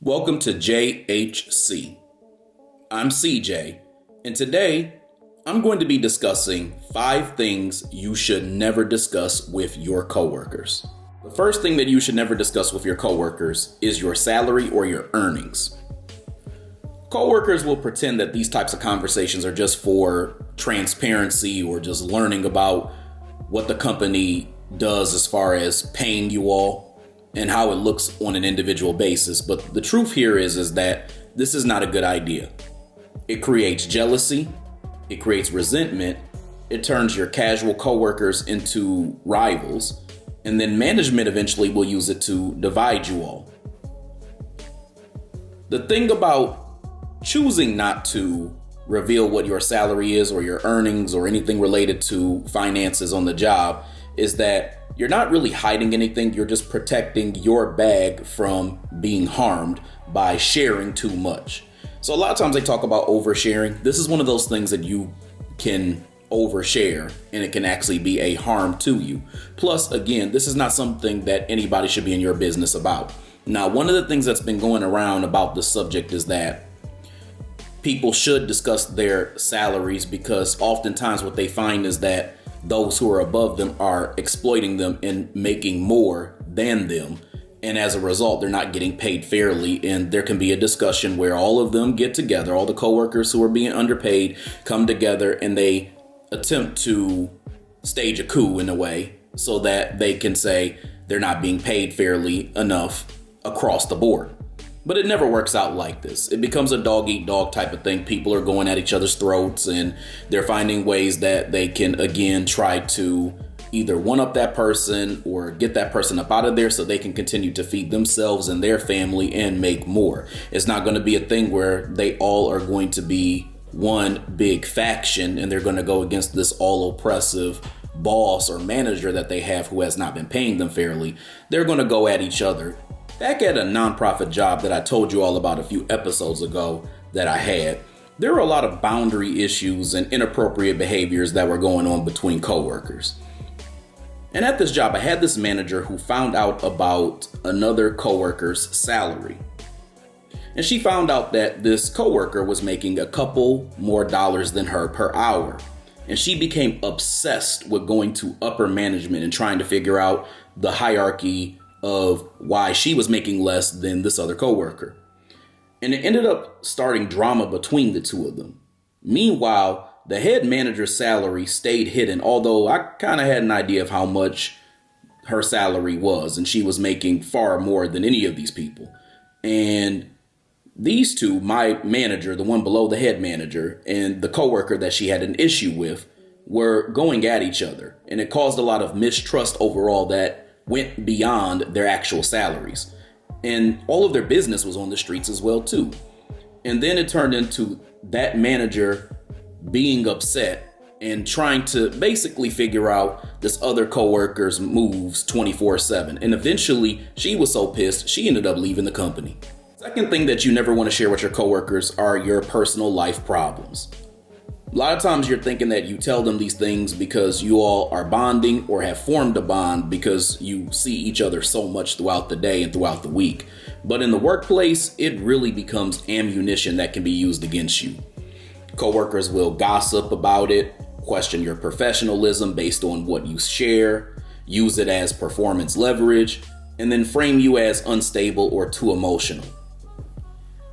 Welcome to JHC. I'm CJ, and today I'm going to be discussing 5 things you should never discuss with your coworkers. The first thing that you should never discuss with your coworkers is your salary or your earnings. Coworkers will pretend that these types of conversations are just for transparency or just learning about what the company does as far as paying you all and how it looks on an individual basis. But the truth here is that this is not a good idea. It creates jealousy, it creates resentment, it turns your casual coworkers into rivals, and then management eventually will use it to divide you all. The thing about choosing not to reveal what your salary is or your earnings or anything related to finances on the job is that you're not really hiding anything. You're just protecting your bag from being harmed by sharing too much. So a lot of times they talk about oversharing. This is one of those things that you can overshare and it can actually be a harm to you. Plus, again, this is not something that anybody should be in your business about. Now, one of the things that's been going around about this subject is that people should discuss their salaries because oftentimes what they find is that those who are above them are exploiting them and making more than them. And as a result, they're not getting paid fairly. And there can be a discussion where all of them get together, all the coworkers who are being underpaid come together and they attempt to stage a coup in a way so that they can say they're not being paid fairly enough across the board. But it never works out like this. It becomes a dog eat dog type of thing. People are going at each other's throats and they're finding ways that they can, again, try to either one up that person or get that person up out of there so they can continue to feed themselves and their family and make more. It's not going to be a thing where they all are going to be one big faction and they're going to go against this all oppressive boss or manager that they have who has not been paying them fairly. They're going to go at each other. Back at a nonprofit job that I told you all about a few episodes ago that I had, there were a lot of boundary issues and inappropriate behaviors that were going on between coworkers. And at this job, I had this manager who found out about another coworker's salary. And she found out that this coworker was making a couple more dollars than her per hour. And she became obsessed with going to upper management and trying to figure out the hierarchy of why she was making less than this other coworker. And it ended up starting drama between the two of them. Meanwhile, the head manager's salary stayed hidden, although I kind of had an idea of how much her salary was, and she was making far more than any of these people. And these two, my manager, the one below the head manager, and the coworker that she had an issue with, were going at each other. And it caused a lot of mistrust overall that went beyond their actual salaries. And all of their business was on the streets as well, too. And then it turned into that manager being upset and trying to basically figure out this other coworker's moves 24/7. And eventually she was so pissed, she ended up leaving the company. Second thing that you never want to share with your coworkers are your personal life problems. A lot of times you're thinking that you tell them these things because you all are bonding or have formed a bond because you see each other so much throughout the day and throughout the week. But in the workplace, it really becomes ammunition that can be used against you. Coworkers will gossip about it, question your professionalism based on what you share, use it as performance leverage, and then frame you as unstable or too emotional.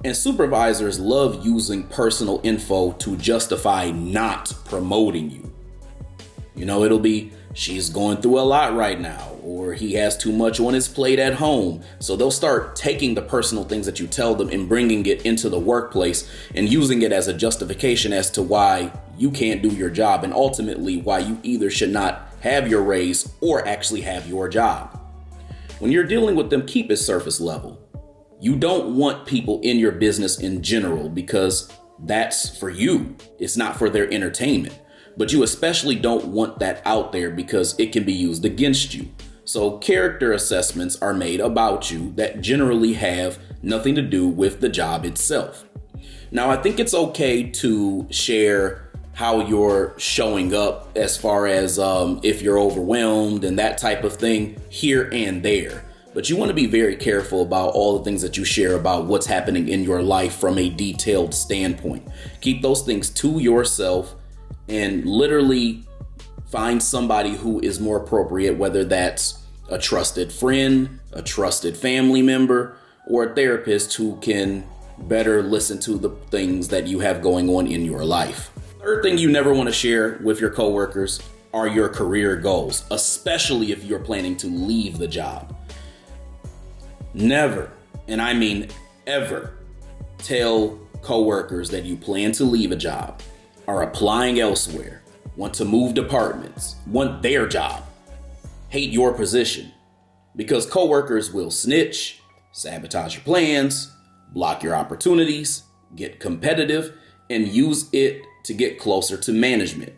And supervisors love using personal info to justify not promoting you. You know, it'll be, she's going through a lot right now, or he has too much on his plate at home. So they'll start taking the personal things that you tell them and bringing it into the workplace and using it as a justification as to why you can't do your job and ultimately why you either should not have your raise or actually have your job. When you're dealing with them, keep it surface level. You don't want people in your business in general because that's for you. It's not for their entertainment. But you especially don't want that out there because it can be used against you. So character assessments are made about you that generally have nothing to do with the job itself. Now, I think it's okay to share how you're showing up as far as if you're overwhelmed and that type of thing here and there. but you want to be very careful about all the things that you share about what's happening in your life from a detailed standpoint. Keep those things to yourself and literally find somebody who is more appropriate, whether that's a trusted friend, a trusted family member, or a therapist who can better listen to the things that you have going on in your life. Third thing you never want to share with your coworkers are your career goals, especially if you're planning to leave the job. Never, and I mean ever, tell coworkers that you plan to leave a job, are applying elsewhere, want to move departments, want their job, hate your position, because coworkers will snitch, sabotage your plans, block your opportunities, get competitive, and use it to get closer to management.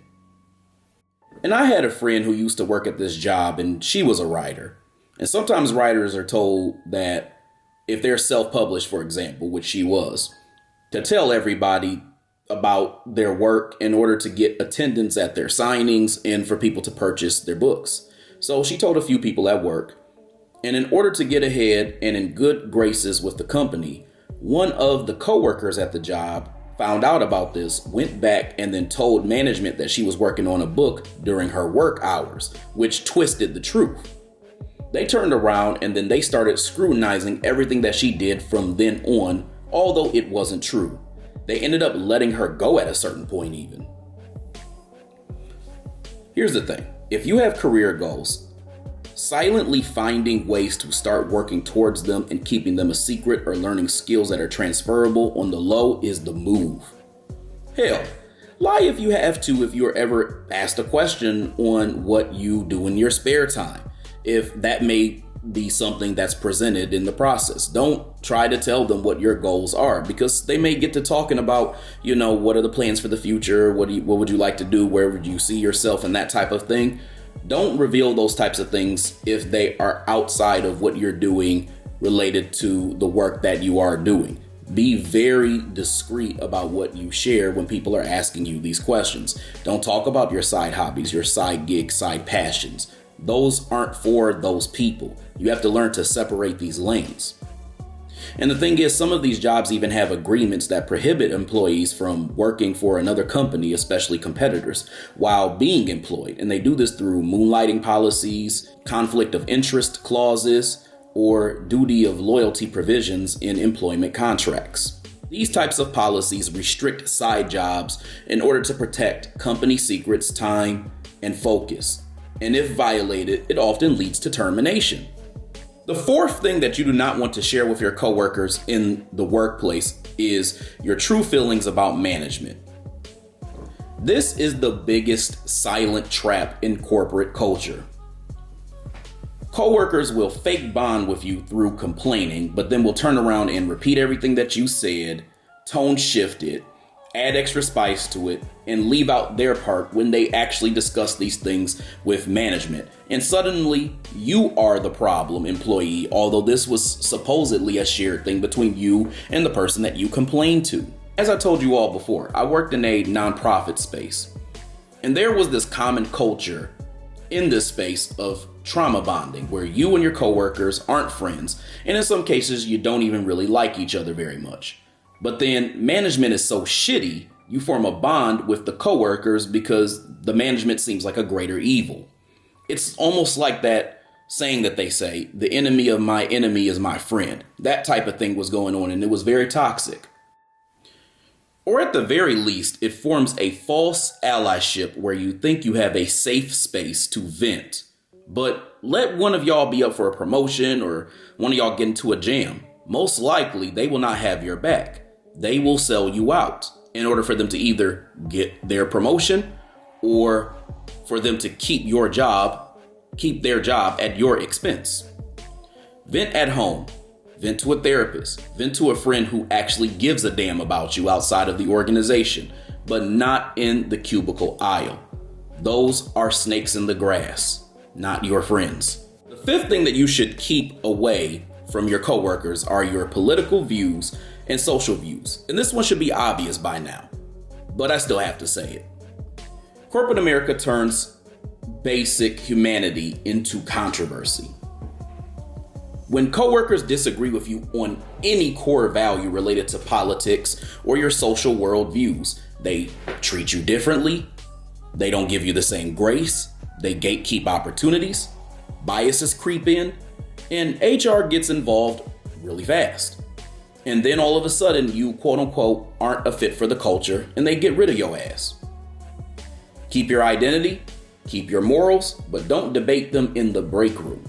And I had a friend who used to work at this job, and she was a writer. And sometimes writers are told that if they're self-published, for example, which she was, to tell everybody about their work in order to get attendance at their signings and for people to purchase their books. So she told a few people at work. And in order to get ahead and in good graces with the company, one of the coworkers at the job found out about this, went back and then told management that she was working on a book during her work hours, which twisted the truth. They turned around and then they started scrutinizing everything that she did from then on, although it wasn't true. They ended up letting her go at a certain point even. Here's the thing. If you have career goals, silently finding ways to start working towards them and keeping them a secret or learning skills that are transferable on the low is the move. Hell, lie if you have to if you're ever asked a question on what you do in your spare time, if that may be something that's presented in the process. Don't try to tell them what your goals are, because they may get to talking about, what are the plans for the future? What would you like to do? Where would you see yourself and that type of thing? Don't reveal those types of things if they are outside of what you're doing related to the work that you are doing. Be very discreet about what you share when people are asking you these questions. Don't talk about your side hobbies, your side gigs, side passions. Those aren't for those people. You have to learn to separate these lanes. And the thing is, some of these jobs even have agreements that prohibit employees from working for another company, especially competitors, while being employed. And they do this through moonlighting policies, conflict of interest clauses, or duty of loyalty provisions in employment contracts. These types of policies restrict side jobs in order to protect company secrets, time, and focus. And if violated, it often leads to termination. The fourth thing that you do not want to share with your coworkers in the workplace is your true feelings about management. This is the biggest silent trap in corporate culture. Coworkers will fake bond with you through complaining, but then will turn around and repeat everything that you said, tone shift it, add extra spice to it, and leave out their part when they actually discuss these things with management. And suddenly, you are the problem employee, although this was supposedly a shared thing between you and the person that you complained to. As I told you all before, I worked in a nonprofit space, and there was this common culture in this space of trauma bonding, where you and your coworkers aren't friends, and in some cases, you don't even really like each other very much. But then management is so shitty, you form a bond with the coworkers because the management seems like a greater evil. It's almost like that saying that they say, the enemy of my enemy is my friend. That type of thing was going on, and it was very toxic. Or at the very least, it forms a false allyship where you think you have a safe space to vent. But let one of y'all be up for a promotion or one of y'all get into a jam. Most likely, they will not have your back. They will sell you out in order for them to either get their promotion or for them to keep their job at your expense. Vent at home, vent to a therapist, vent to a friend who actually gives a damn about you outside of the organization, but not in the cubicle aisle. Those are snakes in the grass, not your friends. The fifth thing that you should keep away from your coworkers are your political views and social views. And this one should be obvious by now, but I still have to say it. Corporate America turns basic humanity into controversy. When coworkers disagree with you on any core value related to politics or your social worldviews, they treat you differently, they don't give you the same grace, they gatekeep opportunities, biases creep in, and HR gets involved really fast. And then all of a sudden you quote unquote aren't a fit for the culture and they get rid of your ass. Keep your identity, keep your morals, but don't debate them in the break room.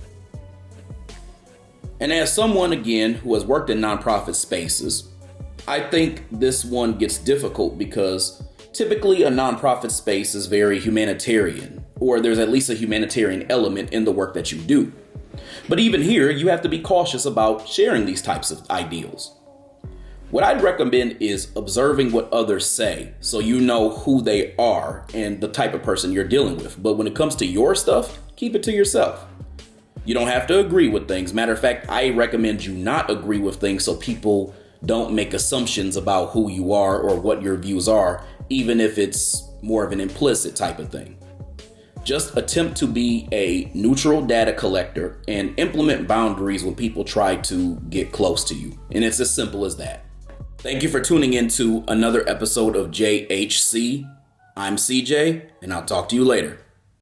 And as someone, again, who has worked in nonprofit spaces, I think this one gets difficult because typically a nonprofit space is very humanitarian, or there's at least a humanitarian element in the work that you do. But even here, you have to be cautious about sharing these types of ideals. What I'd recommend is observing what others say so you know who they are and the type of person you're dealing with. But when it comes to your stuff, keep it to yourself. You don't have to agree with things. Matter of fact, I recommend you not agree with things so people don't make assumptions about who you are or what your views are, even if it's more of an implicit type of thing. Just attempt to be a neutral data collector and implement boundaries when people try to get close to you. And it's as simple as that. Thank you for tuning in to another episode of JHC. I'm CJ, and I'll talk to you later.